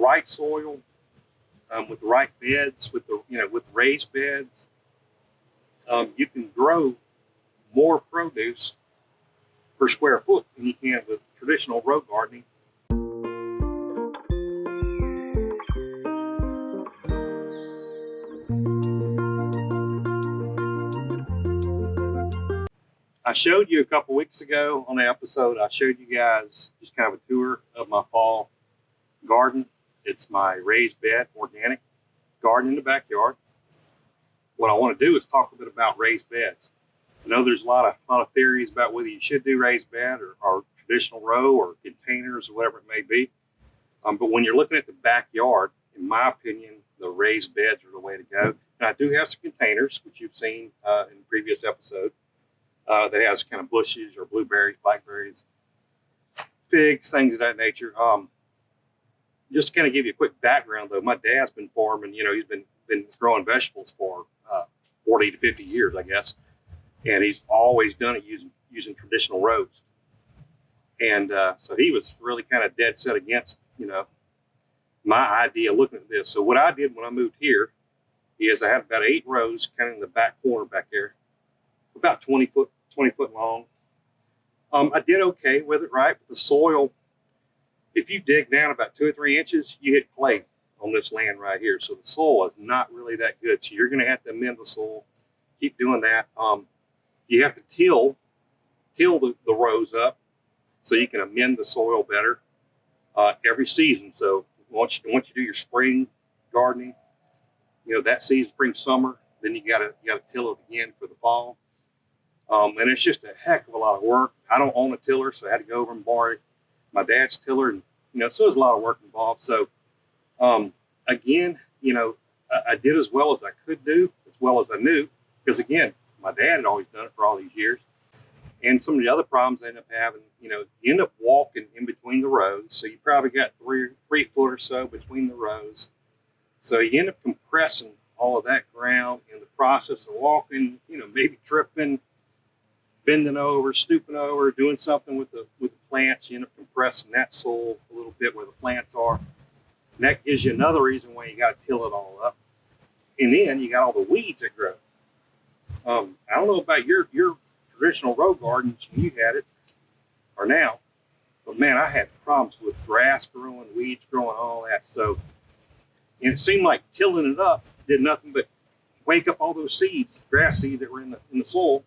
right soil, with the right beds, with raised beds, you can grow more produce per square foot than you can with traditional row gardening. I showed you a couple weeks ago on the episode, I showed you guys just kind of a tour of my fall garden. It's my raised bed, organic garden in the backyard. What I want to do is talk a bit about raised beds. I know there's a lot of theories about whether you should do raised bed or traditional row or containers or whatever it may be. But when you're looking at the backyard, in my opinion, the raised beds are the way to go. And I do have some containers, which you've seen in the previous episode, that has kind of bushes or blueberries, blackberries, figs, things of that nature. Just to kind of give you a quick background, though, my dad's been farming. He's been growing vegetables for 40 to 50 years, I guess, and he's always done it using traditional rows. And so he was really kind of dead set against, my idea of looking at this. So what I did when I moved here is I had about 8 rows kind of in the back corner back there, about 20 foot long. I did okay with it, right? But the soil, if you dig down about 2 or 3 inches, you hit clay on this land right here. So the soil is not really that good. So you're going to have to amend the soil. Keep doing that. You have to till the rows up so you can amend the soil better every season. So once you do your spring gardening, that season, spring, summer, then you gotta till it again for the fall. And it's just a heck of a lot of work. I don't own a tiller, so I had to go over and borrow my dad's tiller, and so there's a lot of work involved. So again, I did as well as I could do, as well as I knew, because again, my dad had always done it for all these years. And some of the other problems I end up having, you end up walking in between the rows. So you probably got 3 foot or so between the rows. So you end up compressing all of that ground in the process of walking, maybe tripping, bending over, stooping over, doing something with the plants. You end up compressing that soil a little bit where the plants are. And that gives you another reason why you got to till it all up. And then you got all the weeds that grow. I don't know about your traditional row gardens when you had it or now, but man, I had problems with grass growing, weeds growing, all that. So, and it seemed like tilling it up did nothing but wake up all those seeds, grass seeds that were in the soil.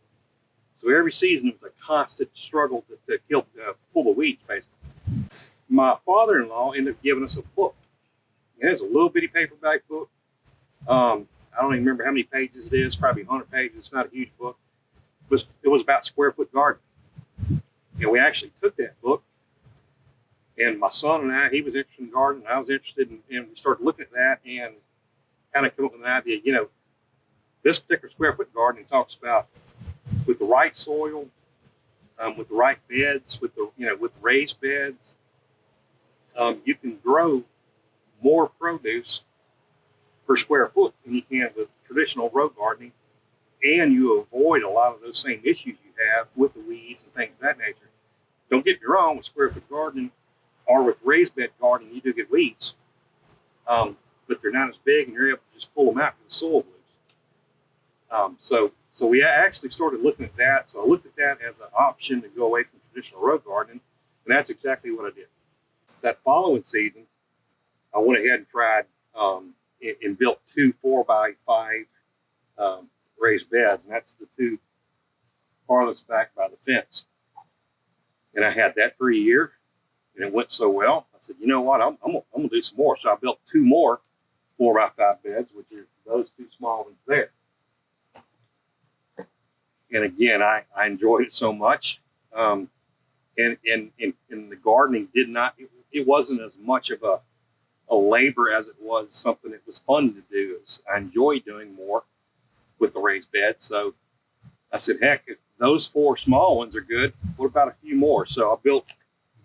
So every season it was a constant struggle to pull the weeds, basically. My father-in-law ended up giving us a book. It has a little bitty paperback book. I don't even remember how many pages it is, probably 100 pages. It's not a huge book. It was about square foot gardening. And we actually took that book, and my son and I, he was interested in gardening, I was interested in we started looking at that and kind of come up with an idea. This particular square foot gardening talks about with the right soil, with the right beds, with raised beds, you can grow more produce per square foot than you can with traditional row gardening, and you avoid a lot of those same issues you have with the weeds and things of that nature. Don't get me wrong, with square foot gardening or with raised bed gardening, you do get weeds, but they're not as big, and you're able to just pull them out because the soil loose. So we actually started looking at that. So I looked at that as an option to go away from traditional row gardening, and that's exactly what I did. That following season, I went ahead and tried and built 2 4x5 raised beds, and that's the 2 farthest back by the fence. And I had that for a year, and it went so well. I said, you know what, I'm gonna do some more. So I built 2 more 4x5 beds, which are those 2 small ones there. And again, I enjoyed it so much. And the gardening it wasn't as much of a labor as it was something that was fun to do. I enjoyed doing more with the raised beds. So I said, heck, if those 4 small ones are good, what about a few more? So I built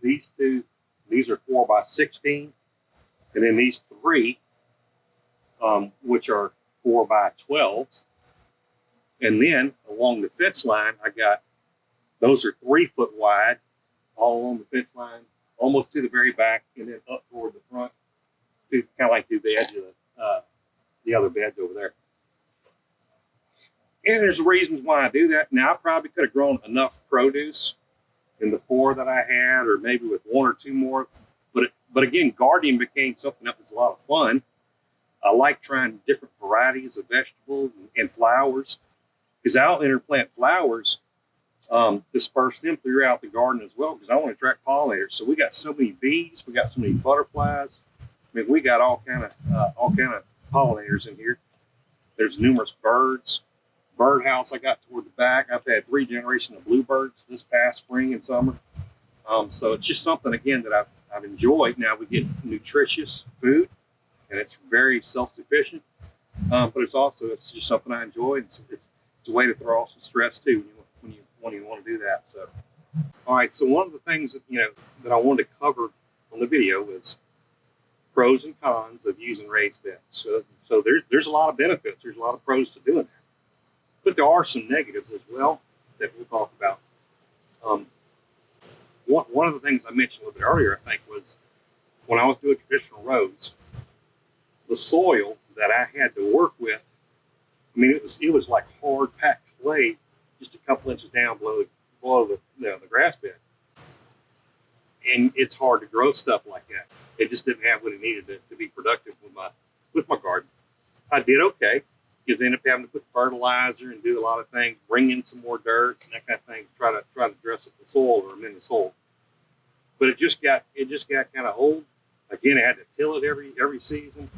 these 2. These are 4x16, and then these 3, which are 4x12s. And then along the fence line, those are 3 foot wide, all along the fence line, almost to the very back, and then up toward the front. kind of like through the edge of the other beds over there. And there's reasons why I do that. Now, I probably could have grown enough produce in the 4 that I had, or maybe with 1 or 2 more. But again, gardening became something that was a lot of fun. I like trying different varieties of vegetables and flowers, because I'll interplant flowers, disperse them throughout the garden as well, because I want to attract pollinators. So we got so many bees, we got so many butterflies. I mean, we got all kind of pollinators in here. There's numerous birds. Birdhouse I got toward the back. I've had 3 generations of bluebirds this past spring and summer. So it's just something, again, that I've enjoyed. Now we get nutritious food, and it's very self-sufficient. But it's just something I enjoy. It's a way to throw off some stress too when you want to do that. So, all right. So one of the things that I wanted to cover on the video was pros and cons of using raised beds. So there's a lot of benefits. There's a lot of pros to doing that. But there are some negatives as well that we'll talk about. One of the things I mentioned a little bit earlier, I think, was when I was doing traditional rows, the soil that I had to work with, I mean, it was like hard packed clay, just a couple inches down below the grass bed. And it's hard to grow stuff like that. It just didn't have what it needed to be productive with my garden. I did okay, because I ended up having to put fertilizer and do a lot of things, bring in some more dirt and that kind of thing, try to dress up the soil or amend the soil. But it just got kind of old. Again, I had to till it every season.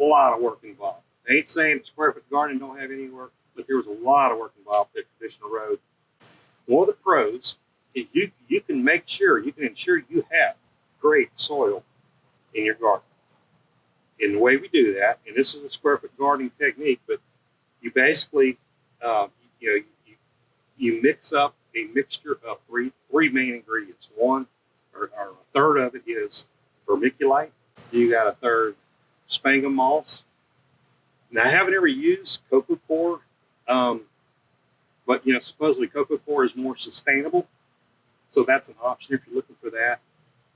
A lot of work involved. I ain't saying that square foot gardening don't have any work, but there was a lot of work involved with the traditional road. One of the pros is you can ensure you have great soil in your garden. And the way we do that, and this is a square foot gardening technique, but you basically you mix up a mixture of three main ingredients. One, or a third of it is vermiculite. You got a third sphagnum moss. Now, I haven't ever used coco coir, but supposedly coco coir is more sustainable, so that's an option if you're looking for that.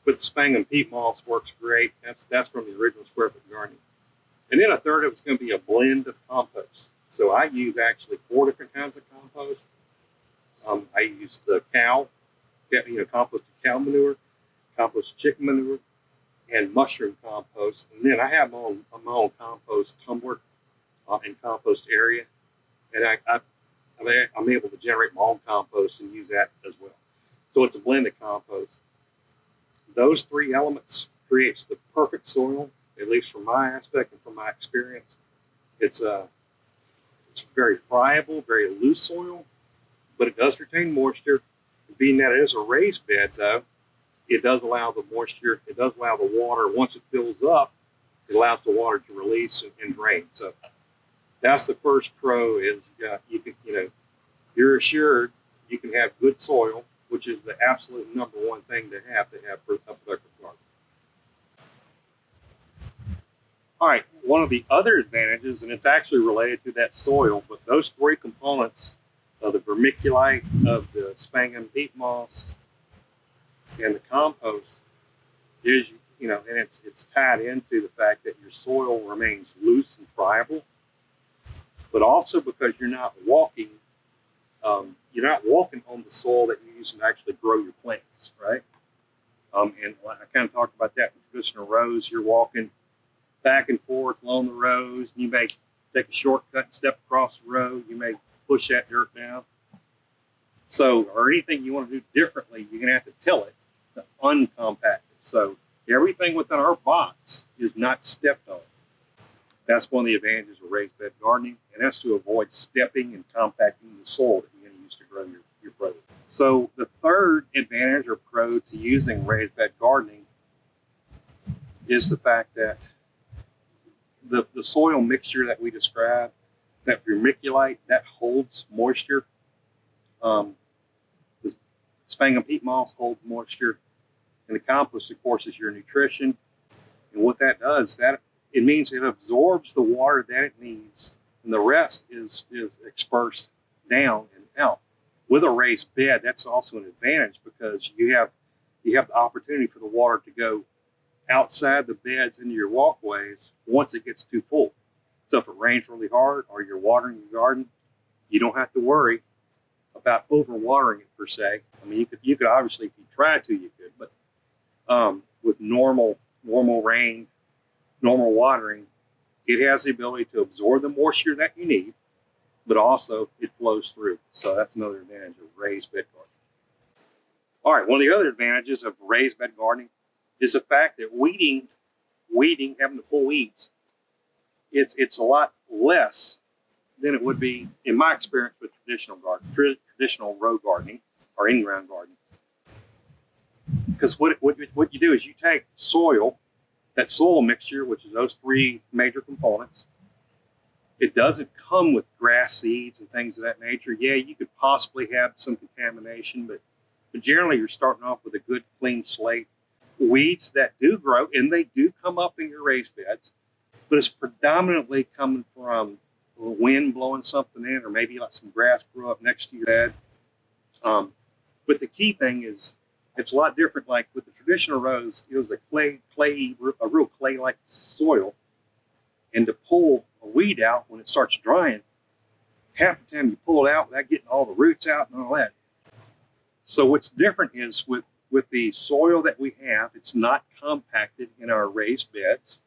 But the sphagnum peat moss works great. That's from the original square foot gardening. And then a third of it's going to be a blend of compost. So I use actually 4 different kinds of compost. I use the composted cow manure, composted chicken manure, and mushroom compost. And then I have my own compost tumbler and compost area. And I'm able to generate my own compost and use that as well. So it's a blended compost. Those 3 elements creates the perfect soil, at least from my aspect and from my experience. It's very friable, very loose soil, but it does retain moisture. Being that it is a raised bed, though, it does allow the moisture, it does allow the water, once it fills up, it allows the water to release and drain. So that's the first pro is you're assured you can have good soil, which is the absolute number one thing to have for a productive garden. All right, one of the other advantages, and it's actually related to that soil, but those 3 components of the vermiculite, of the sphagnum peat moss, and the compost is, and it's tied into the fact that your soil remains loose and friable, but also because you're not walking on the soil that you use to actually grow your plants, right? And I kind of talked about that in traditional rows. You're walking back and forth along the rows. You may take a shortcut and step across the road. You may push that dirt down. So, or anything you want to do differently, you're going to have to till it to uncompact it. So everything within our box is not stepped on. That's one of the advantages of raised bed gardening, and that's to avoid stepping and compacting the soil that you're going to use to grow your produce. So the third advantage or pro to using raised bed gardening is the fact that the soil mixture that we described, that vermiculite, that holds moisture. The sphagnum peat moss holds moisture, and the compost, of course, is your nutrition. And what that does, it means it absorbs the water that it needs, and the rest is dispersed down and out. With a raised bed, that's also an advantage because you have the opportunity for the water to go outside the beds into your walkways once it gets too full. So if it rains really hard or you're watering your garden, you don't have to worry about overwatering it per se. I mean, you could obviously, if you tried to, you could, but with normal rain, normal watering, it has the ability to absorb the moisture that you need, but also it flows through. So that's another advantage of raised bed gardening. All right, one of the other advantages of raised bed gardening is the fact that weeding, having to pull weeds, it's a lot less than it would be, in my experience, with traditional row gardening or in-ground gardening. Because what you do is you take soil, that soil mixture, which is those three major components. It doesn't come with grass seeds and things of that nature. Yeah, you could possibly have some contamination, but generally you're starting off with a good clean slate. Weeds that do grow, and they do come up in your raised beds, but it's predominantly coming from wind blowing something in, or maybe let some grass grow up next to your bed. But the key thing is, it's a lot different. Like with the traditional rows, it was a real clay-like soil. And to pull a weed out when it starts drying, half the time you pull it out without getting all the roots out and all that. So what's different is with the soil that we have, it's not compacted in our raised beds.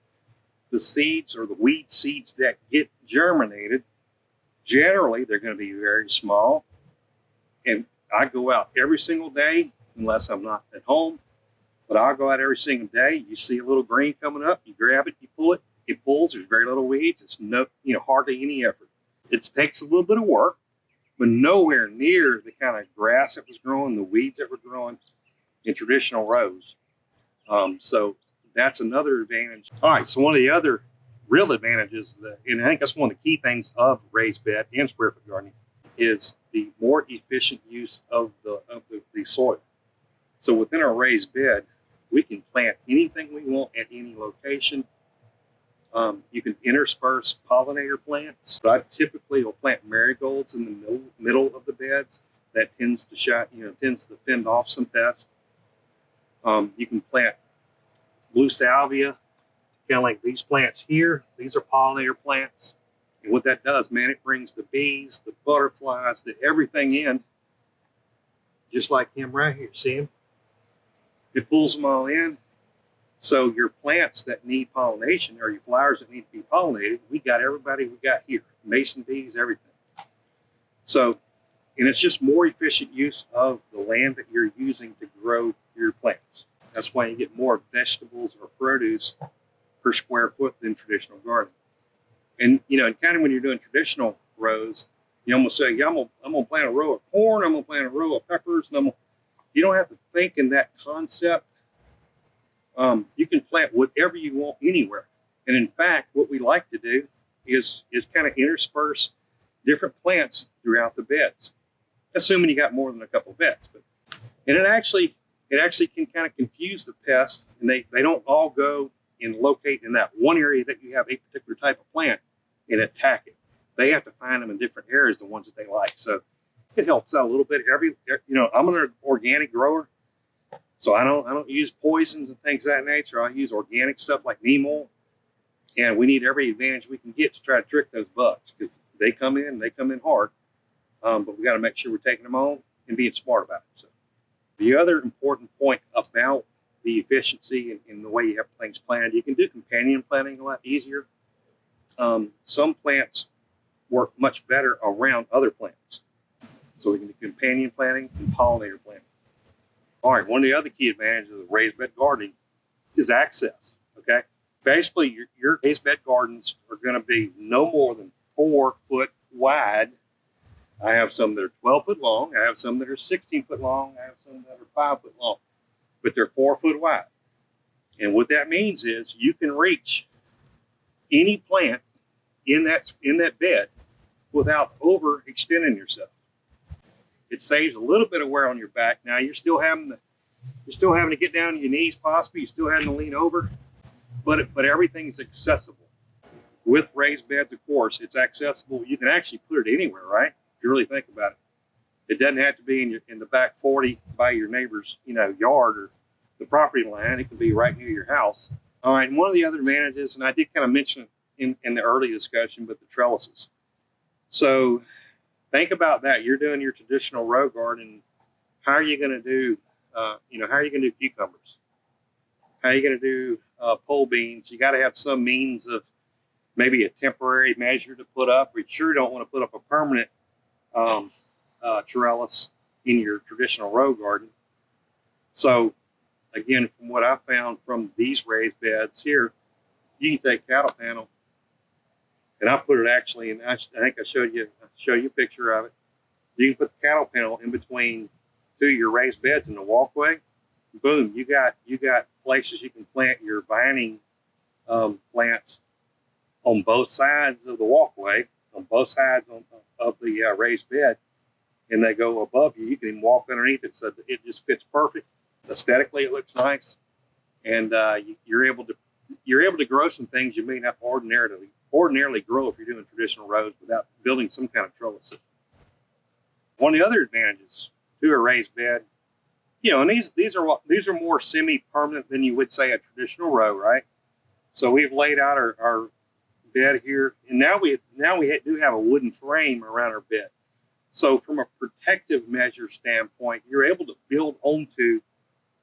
The seeds or the weed seeds that get germinated, generally they're going to be very small. And I go out every single day, unless I'm not at home, but I'll go out every single day. You see a little green coming up, you grab it, you pull it, it pulls, there's very little weeds. It's hardly any effort. It takes a little bit of work, but nowhere near the kind of grass that was growing, the weeds that were growing in traditional rows. So that's another advantage. All right, so one of the other real advantages, and I think that's one of the key things of raised bed and square foot gardening, is the more efficient use of the soil. So within our raised bed, we can plant anything we want at any location. You can intersperse pollinator plants. But I typically will plant marigolds in the middle of the beds. That tends to fend off some pests. You can plant blue salvia, kind of like these plants here. These are pollinator plants. And what that does, man, it brings the bees, the butterflies, everything in, just like him right here. See him? It pulls them all in. So your plants that need pollination, or your flowers that need to be pollinated, we got everybody we got here. Mason bees, everything. So, and it's just more efficient use of the land that you're using to grow your plants. That's why you get more vegetables or produce per square foot than traditional gardening. And, kind of when you're doing traditional rows, you almost say, yeah, I'm gonna plant a row of corn, I'm gonna plant a row of peppers, and you don't have to think in that concept. You can plant whatever you want anywhere. And in fact, what we like to do is kind of intersperse different plants throughout the beds, assuming you got more than a couple beds. And it actually can kind of confuse the pests, and they don't all go and locate in that one area that you have a particular type of plant and attack it. They have to find them in different areas, the ones that they like. So it helps out a little bit. I'm an organic grower, so I don't use poisons and things of that nature. I use organic stuff like neem oil, and we need every advantage we can get to try to trick those bugs, because they come in hard. But we got to make sure we're taking them on and being smart about it. So the other important point about the efficiency and the way you have things planted, you can do companion planting a lot easier. Some plants work much better around other plants. So we can do companion planting and pollinator planting. All right, one of the other key advantages of raised bed gardening is access, okay? Basically, your raised bed gardens are gonna be no more than 4 foot wide. I have some that are 12 foot long. I have some that are 16 foot long. I have some that are 5 foot long, but they're 4 foot wide. And what that means is you can reach any plant in that bed without overextending yourself. It saves a little bit of wear on your back. Now you're still having to get down to your knees, possibly. You're still having to lean over, but everything is accessible. With raised beds, of course, it's accessible. You can actually put it anywhere, right? If you really think about it. It doesn't have to be in the back 40 by your neighbor's, yard, the property line. It can be right near your house. All right, and one of the other advantages, and I did kind of mention it in the early discussion, but the trellises. So think about that. You're doing your traditional row garden. How are you going to do, how are you going to do cucumbers? How are you going to do pole beans? You got to have some means of maybe a temporary measure to put up. We sure don't want to put up a permanent trellis in your traditional row garden. So again, from what I found from these raised beds here, you can take cattle panel, and I put it actually, and I think I showed you a picture of it. You can put the cattle panel in between two of your raised beds in the walkway. Boom, you got places you can plant your vining plants on both sides of the walkway, on both sides of the raised bed, and they go above you. You can even walk underneath it, so it just fits perfect. Aesthetically, it looks nice, and you're able to grow some things you may not ordinarily grow if you're doing traditional rows without building some kind of trellis system. One of the other advantages to a raised bed, and these are more semi-permanent than you would say a traditional row, right? So we've laid out our bed here, and now we do have a wooden frame around our bed. So from a protective measure standpoint, you're able to build onto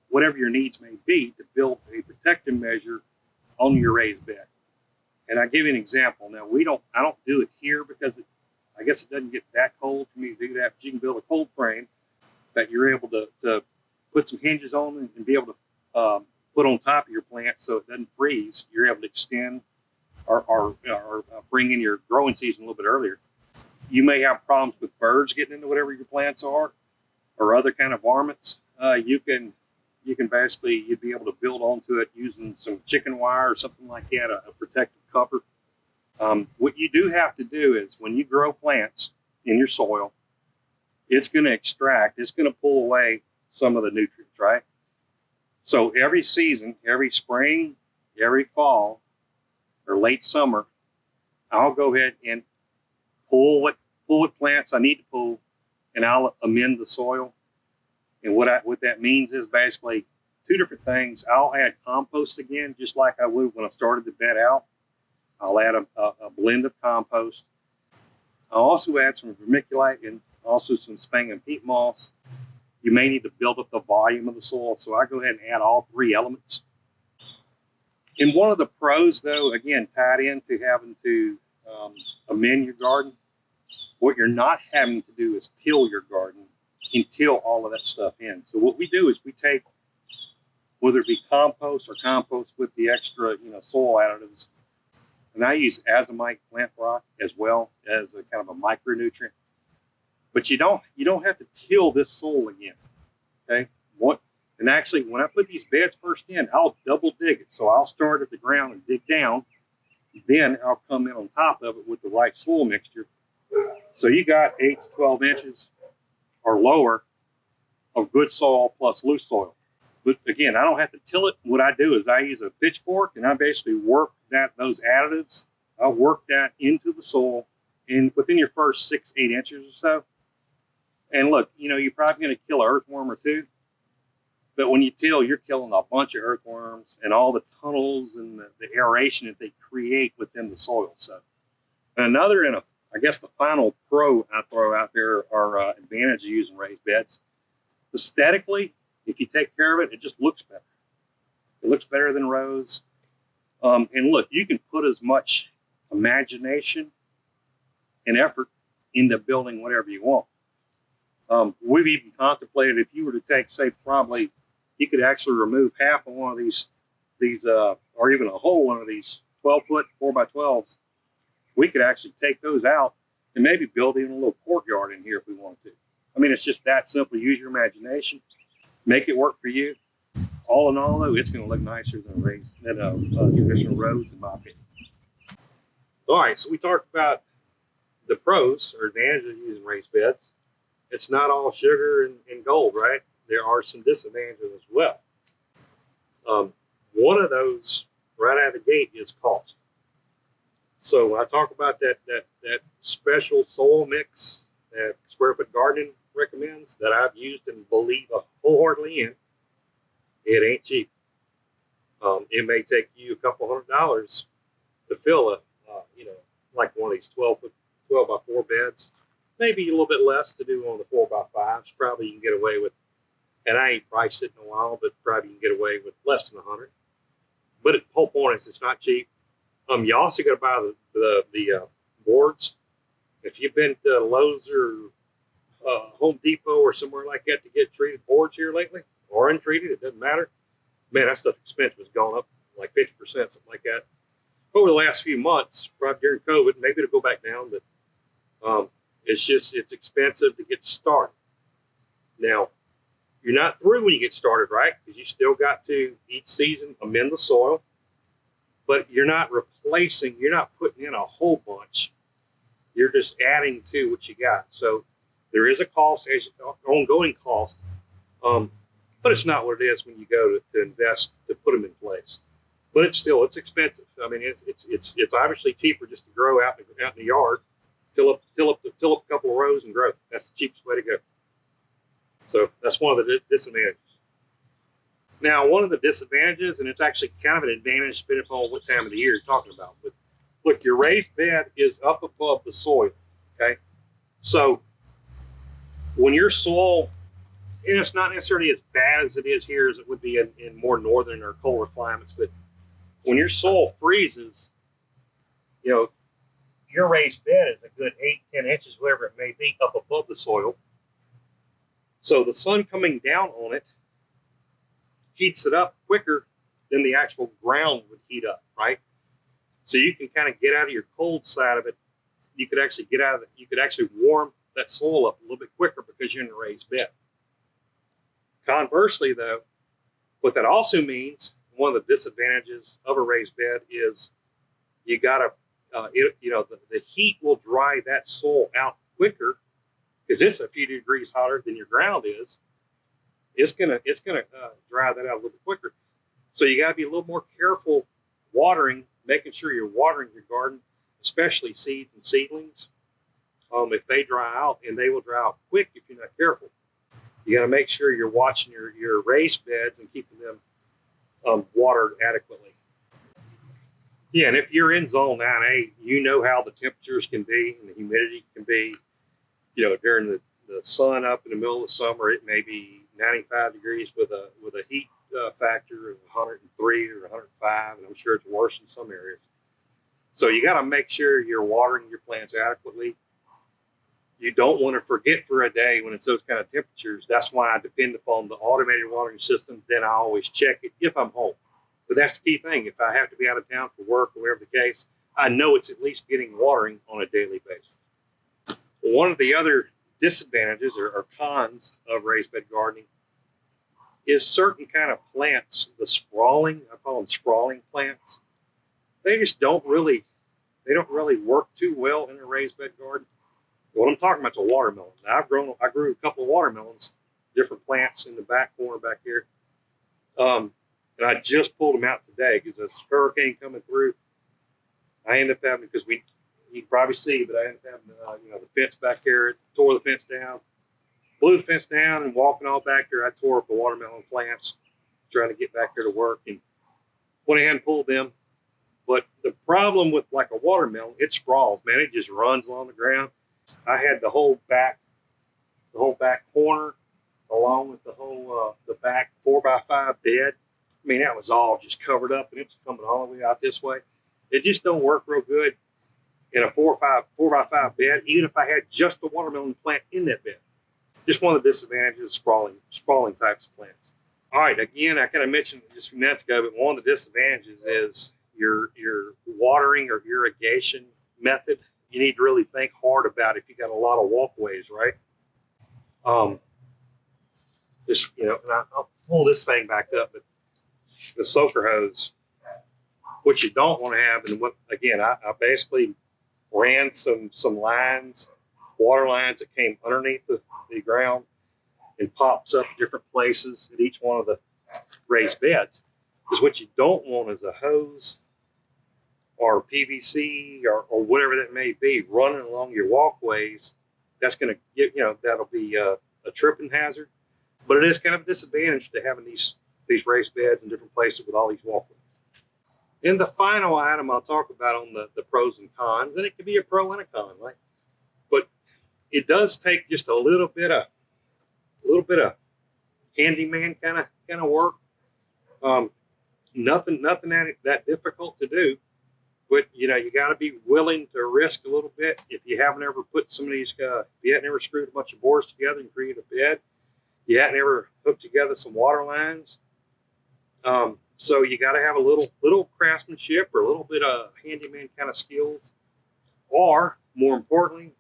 whatever your needs may be to build a protective measure on your raised bed. And I give you an example. Now I don't do it here because I guess it doesn't get that cold for me to do that, but you can build a cold frame that you're able to put some hinges on and be able to put on top of your plant so it doesn't freeze. You're able to extend or bring in your growing season a little bit earlier. You may have problems with birds getting into whatever your plants are or other kind of varmints. You'd be able to build onto it using some chicken wire or something like that, a protective cover. What you do have to do is when you grow plants in your soil, it's going to pull away some of the nutrients, right? So every season, every spring, every fall, or late summer, I'll go ahead and pull what plants I need to pull, and I'll amend the soil. And what that means is basically two different things. I'll add compost again, just like I would when I started the bed out. I'll add a blend of compost. I'll also add some vermiculite and also some sphagnum and peat moss. You may need to build up the volume of the soil, so I go ahead and add all three elements. And one of the pros, though, again, tied into having to amend your garden, what you're not having to do is till your garden and till all of that stuff in. So what we do is we take, whether it be compost or compost with the extra, soil additives, and I use azomite plant rock as well as a kind of a micronutrient. But you don't have to till this soil again, okay? And actually, when I put these beds first in, I'll double dig it. So I'll start at the ground and dig down. Then I'll come in on top of it with the right soil mixture. So you got 8 to 12 inches or lower of good soil plus loose soil. But again, I don't have to till it. What I do is I use a pitchfork and I basically work those additives. I'll work that into the soil and within your first 6, 8 inches or so. And look, you're probably going to kill an earthworm or two. But when you till, you're killing a bunch of earthworms and all the tunnels and the aeration that they create within the soil. So, and I guess the final pro I throw out there are advantage of using raised beds. Aesthetically, if you take care of it, it just looks better. It looks better than rows. And look, you can put as much imagination and effort into building whatever you want. We've even contemplated if you were to take, say, probably you could actually remove half of one of these or even a whole one of these 12-foot 4x12s. We could actually take those out and maybe build even a little courtyard in here if we wanted to. I mean, it's just that simple. Use your imagination, make it work for you. All in all, though, it's going to look nicer than traditional rows, in my opinion. All right, so we talked about the pros or advantages of using raised beds. It's not all sugar and gold, right? There are some disadvantages as well. One of those right out of the gate is cost. So when I talk about that special soil mix that Square Foot Gardening recommends, that I've used and believe wholeheartedly in, It ain't cheap. It may take you a couple $100 to fill a, like one of these 12 by 4 beds. Maybe a little bit less to do on the 4 by 5s. Probably you can get away with, and I ain't priced it in a while, but probably you can get away with less than 100. But the whole point is it's not cheap. You also got to buy the boards. If you've been to Lowe's or Home Depot or somewhere like that to get treated boards here lately, or untreated, it doesn't matter. Man, that stuff expense was going up like 50%, something like that. Over the last few months, probably during COVID, maybe it'll go back down, but it's expensive to get started. Now, you're not through when you get started, right? Because you still got to each season amend the soil, but you're not putting in a whole bunch. You're just adding to what you got. So there is a cost, ongoing cost, but it's not what it is when you go to invest to put them in place. But it's expensive. I mean, it's obviously cheaper just to grow out in the yard, till up a couple of rows and grow. That's the cheapest way to go. So that's one of the disadvantages. Now, one of the disadvantages, and it's actually kind of an advantage depending upon what time of the year you're talking about. But look, your raised bed is up above the soil. Okay, so when your soil, and it's not necessarily as bad as it is here as it would be in more northern or colder climates, but when your soil freezes, your raised bed is a good 8-10 inches, whatever it may be, up above the soil. So the sun coming down on it heats it up quicker than the actual ground would heat up, right? So you can kind of get out of your cold side of it. You could actually warm that soil up a little bit quicker because you're in a raised bed. Conversely, though, what that also means, one of the disadvantages of a raised bed is you gotta, the heat will dry that soil out quicker because it's a few degrees hotter than your ground is. It's gonna dry that out a little bit quicker. So you got to be a little more careful watering, making sure you're watering your garden, especially seeds and seedlings. If they dry out, and they will dry out quick if you're not careful. You got to make sure you're watching your raised beds and keeping them watered adequately. Yeah, and if you're in zone 9A, you know how the temperatures can be and the humidity can be. During the sun up in the middle of the summer, it may be 95 degrees with a heat factor of 103 or 105, and I'm sure it's worse in some areas. So you got to make sure you're watering your plants adequately. You don't want to forget for a day when it's those kind of temperatures. That's why I depend upon the automated watering system. Then I always check it if I'm home. But that's the key thing. If I have to be out of town for work or whatever the case, I know it's at least getting watering on a daily basis. One of the other disadvantages or cons of raised bed gardening is certain kind of plants, the sprawling, I call them sprawling plants. They don't really work too well in a raised bed garden. What I'm talking about is a watermelon. Now, I grew a couple of watermelons, different plants in the back corner back here. And I just pulled them out today because this hurricane coming through. I ended up having, because you can probably see, but I ended up having, the fence back there, tore the fence down, blew the fence down, and walking all back there, I tore up the watermelon plants, trying to get back there to work, and went ahead and pulled them. But the problem with like a watermelon, it sprawls, man. It just runs along the ground. I had the whole back corner, along with the back 4x5 bed. I mean, that was all just covered up, and it's coming all the way out this way. It just don't work real good in a 4x5 bed, even if I had just the watermelon plant in that bed. Just one of the disadvantages of sprawling types of plants. All right, again, I kind of mentioned just a few minutes ago, but one of the disadvantages is your watering or irrigation method. You need to really think hard about if you got a lot of walkways, right? And I'll pull this thing back up, but the soaker hose, what you don't want to have, and I basically ran some lines, water lines that came underneath the ground and pops up different places at each one of the raised beds. Because what you don't want is a hose or PVC or whatever that may be running along your walkways. That's going to that'll be a tripping hazard. But it is kind of a disadvantage to having these these raised beds in different places with all these walkways. And the final item I'll talk about on the pros and cons, and it could be a pro and a con, right? But it does take just a little bit of handyman kind of work. Nothing that difficult to do, but you got to be willing to risk a little bit. If you haven't ever put some of these, if you haven't ever screwed a bunch of boards together and created a bed, you haven't ever hooked together some water lines. So you got to have a little craftsmanship or a little bit of handyman kind of skills, or more importantly,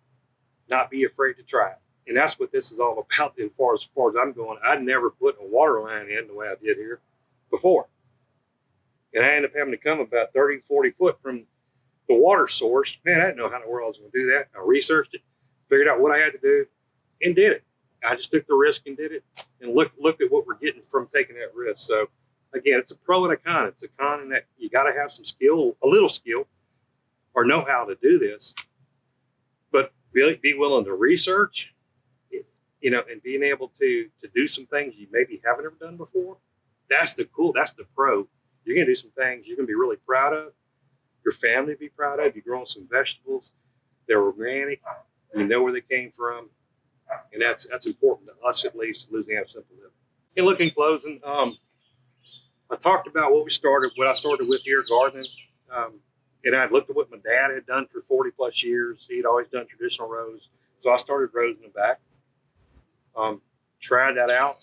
not be afraid to try it. And that's what this is all about. As far as I'm going, I'd never put a water line in the way I did here before. And I ended up having to come about 30, 40 foot from the water source. Man, I didn't know how in the world I was going to do that. I researched it, figured out what I had to do, and did it. I just took the risk and did it. And look at what we're getting from taking that risk. So again, it's a pro and a con. It's a con in that you got to have some skill, a little skill, or know how to do this. But really be willing to research, and being able to do some things you maybe haven't ever done before. That's the pro. You're going to do some things you're going to be really proud of. Your family will be proud of. You're growing some vegetables. They're organic. You know where they came from. And that's important to us, at least, Louisiana Simple Living. And look, in closing, I talked about what I started with here, gardening. And I looked at what my dad had done for 40 plus years. He'd always done traditional rows. So I started rows in the back. Tried that out.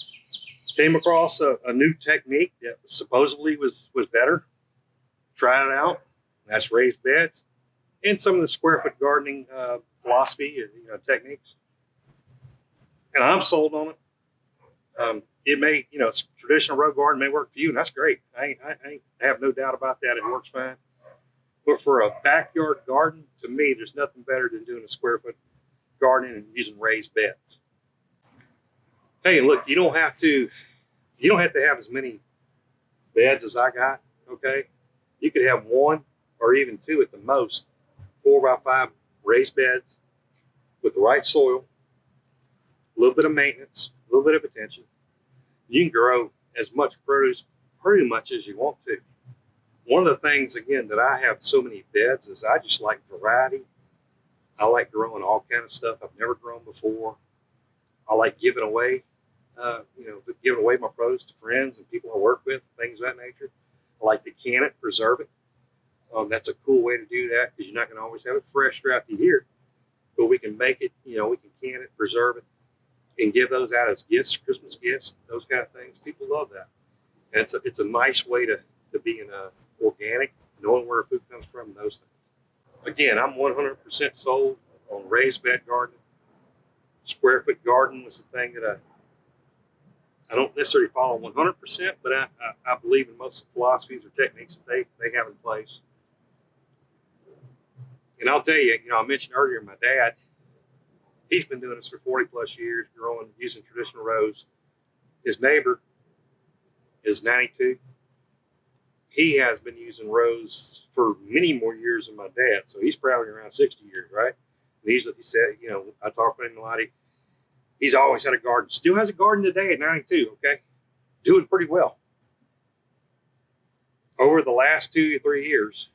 Came across a new technique that supposedly was better. Tried it out. That's raised beds and some of the square foot gardening philosophy and techniques. And I'm sold on it. It may, traditional row garden may work for you, and that's great. I have no doubt about that. It works fine. But for a backyard garden, to me, there's nothing better than doing a square foot gardening and using raised beds. Hey, look, you don't have to have as many beds as I got, okay? You could have one or even two at the most, 4x5 raised beds with the right soil, a little bit of maintenance, a little bit of attention. You can grow as much produce pretty much as you want to. One of the things, again, that I have so many beds is I just like variety. I like growing all kind of stuff I've never grown before. I like giving away my produce to friends and people I work with, things of that nature. I like to can it, preserve it. That's a cool way to do that because you're not going to always have it fresh throughout the year. But we can make it, we can can it, preserve it, and give those out as gifts, Christmas gifts, those kind of things. People love that. And it's a nice way to be in organic, knowing where food comes from and those things. Again, I'm 100% sold on raised bed gardening. Square foot garden was the thing that I don't necessarily follow 100%, but I believe in most of the philosophies or techniques that they have in place. And I'll tell you, I mentioned earlier my dad, he's been doing this for 40 plus years, using traditional rows. His neighbor is 92. He has been using rows for many more years than my dad, so he's probably around 60 years, right? And he said, I talk with him a lot. He's always had a garden. Still has a garden today at 92, okay? Doing pretty well. Over the last 2 or 3 years,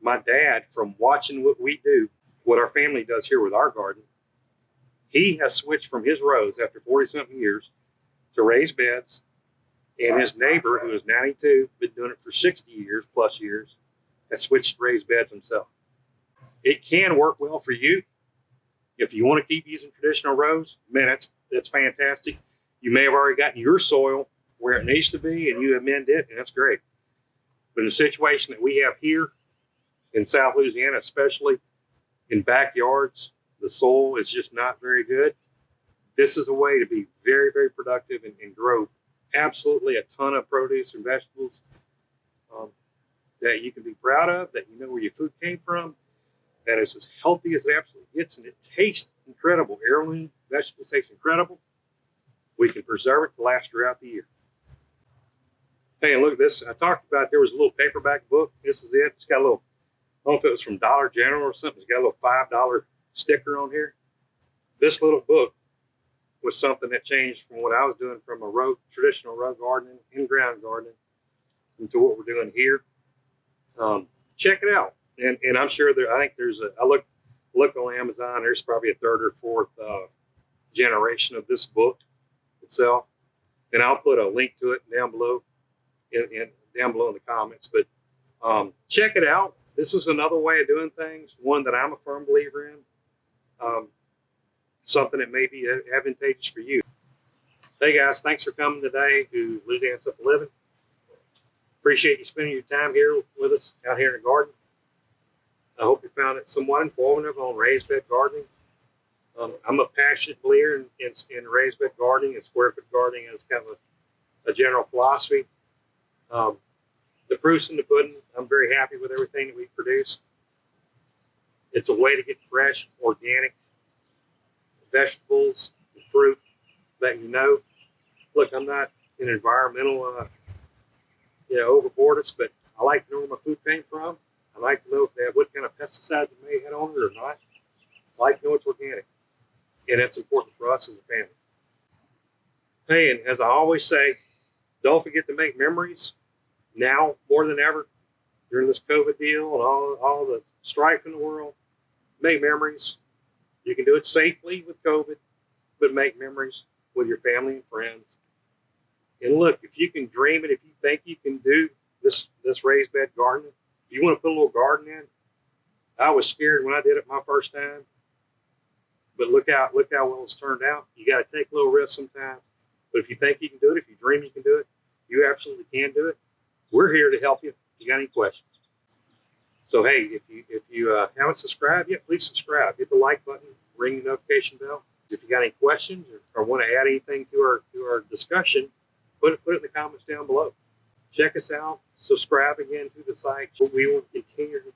my dad, from watching what we do, what our family does here with our garden, he has switched from his rows after 40-something years to raised beds. And his neighbor, who is 92, been doing it for 60 years, plus years, has switched to raised beds himself. It can work well for you. If you want to keep using traditional rows, man, that's fantastic. You may have already gotten your soil where it needs to be and you amend it, and that's great. But in the situation that we have here in South Louisiana, especially in backyards, the soil is just not very good. This is a way to be very, very productive and grow absolutely a ton of produce and vegetables that you can be proud of, that you know where your food came from, that is as healthy as it absolutely gets, and it tastes incredible. Heirloom vegetables taste incredible. We can preserve it to last throughout the year. Hey, and look at this. I talked about there was a little paperback book. This is it. It's got a little, I don't know if it was from Dollar General or something. It's got a little $5 sticker on here. This little book was something that changed from what I was doing from a traditional row gardening, in-ground gardening, into what we're doing here. Check it out. And I'm sure I think there's I looked on Amazon, there's probably a third or fourth generation of this book itself. And I'll put a link to it down below down below in the comments. But check it out. This is another way of doing things, one that I'm a firm believer in. Something that may be advantageous for you. Hey guys, thanks for coming today to Louisiana Simple Living. Appreciate you spending your time here with us out here in the garden. I hope you found it somewhat informative on raised bed gardening. I'm a passionate believer in raised bed gardening and square foot gardening as kind of a general philosophy. The proof's in the pudding. I'm very happy with everything that we produce. It's a way to get fresh, organic vegetables and fruit that you know. Look, I'm not an environmental, overboardist, but I like to know where my food came from. I like to know if they have what kind of pesticides it may have on it or not. I like to know it's organic, and that's important for us as a family. Hey, and as I always say, don't forget to make memories now more than ever during this COVID deal and all the strife in the world. Make memories. You can do it safely with COVID, but make memories with your family and friends. And look, if you can dream it, if you think you can do this raised bed gardening, if you want to put a little garden in, I was scared when I did it my first time, but look how well it's turned out. You got to take a little risk sometimes, but if you think you can do it, if you dream you can do it, you absolutely can do it. We're here to help you. If you got any questions. So hey, if you haven't subscribed yet, please subscribe. Hit the like button, ring the notification bell. If you got any questions or want to add anything to our discussion, put it in the comments down below. Check us out. Subscribe again to the site. We will continue to